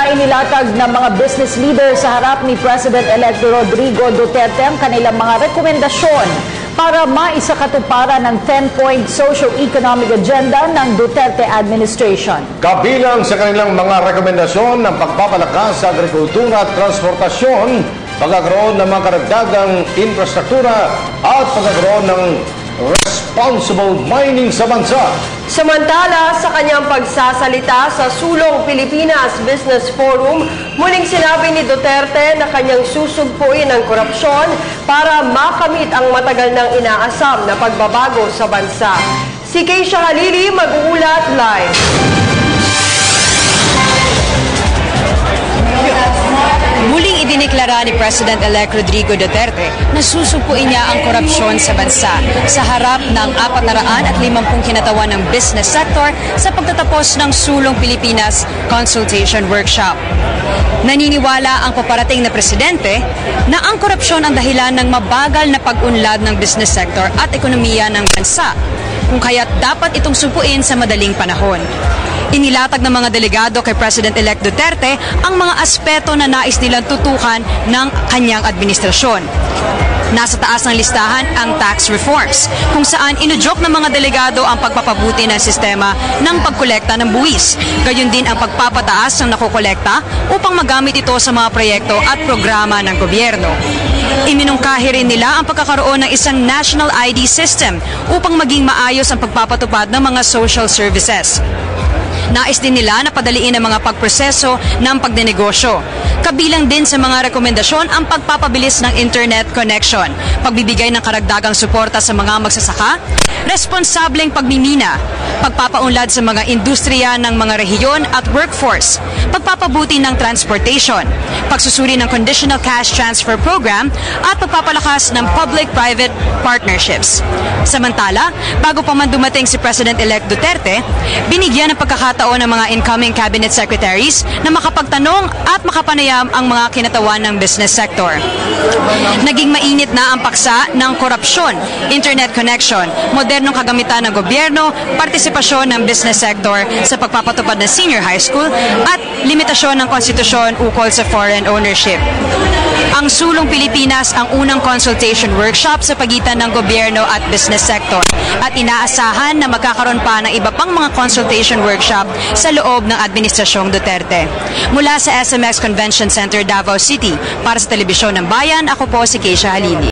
Inilatag ng mga business leaders sa harap ni President-elect Rodrigo Duterte ang kanilang mga rekomendasyon para maisakatuparan ng 10-point socio-economic agenda ng Duterte administration. Kabilang sa kanilang mga rekomendasyon ng pagpapalakas sa agrikultura at transportasyon, pagkakaroon ng mga karagdagang infrastruktura at pagkakaroon ng responsible mining sa bansa. Samantala, sa kanyang pagsasalita sa Sulong Pilipinas Business Forum, muling sinabi ni Duterte na kanyang susugpuin ang korupsyon para makamit ang matagal nang inaasam na pagbabago sa bansa. Si Keisha Halili mag-uulat live. Muling idineklara ni President-elect Rodrigo Duterte na susugpuin niya ang korupsyon sa bansa sa harap ng 450 kinatawan ng business sector sa pagtatapos ng Sulong Pilipinas Consultation Workshop. Naniniwala ang paparating na presidente na ang korupsyon ang dahilan ng mabagal na pag-unlad ng business sector at ekonomiya ng bansa, kung kaya't dapat itong sugpuin sa madaling panahon. Inilatag ng mga delegado kay President-elect Duterte ang mga aspeto na nais nilang tutukan ng kanyang administrasyon. Nasa taas ng listahan ang tax reforms, kung saan inudyok ng mga delegado ang pagpapabuti ng sistema ng pagkolekta ng buwis, gayon din ang pagpapataas ng nakokolekta upang magamit ito sa mga proyekto at programa ng gobyerno. Iminungkahi rin nila ang pagkakaroon ng isang national ID system upang maging maayos ang pagpapatupad ng mga social services. Nais din nila na padaliin ang mga pagproseso ng pagdinegosyo. Kabilang din sa mga rekomendasyon ang pagpapabilis ng internet connection, pagbibigay ng karagdagang suporta sa mga magsasaka, responsableng pagmimina, pagpapaunlad sa mga industriya ng mga rehiyon at workforce, pagpapabuti ng transportation, pagsusuri ng conditional cash transfer program at pagpapalakas ng public-private partnerships. Samantala, bago pa man dumating si President-elect Duterte, binigyan ng pagkakataon ng mga incoming cabinet secretaries na makapagtanong at makapanayam ang mga kinatawan ng business sector. Naging mainit na ang paksa ng korupsyon, internet connection, modernong kagamitan ng gobyerno, partisipasyon ng business sector sa pagpapatupad ng senior high school at limitasyon ng konstitusyon ukol sa foreign ownership. Ang Sulong Pilipinas ang unang consultation workshop sa pagitan ng gobyerno at business sector at inaasahan na magkakaroon pa ng iba pang mga consultation workshop sa loob ng Administrasyong Duterte. Mula sa SMX Convention Center, Davao City, para sa Telebisyon ng Bayan, ako po si Keisha Halili.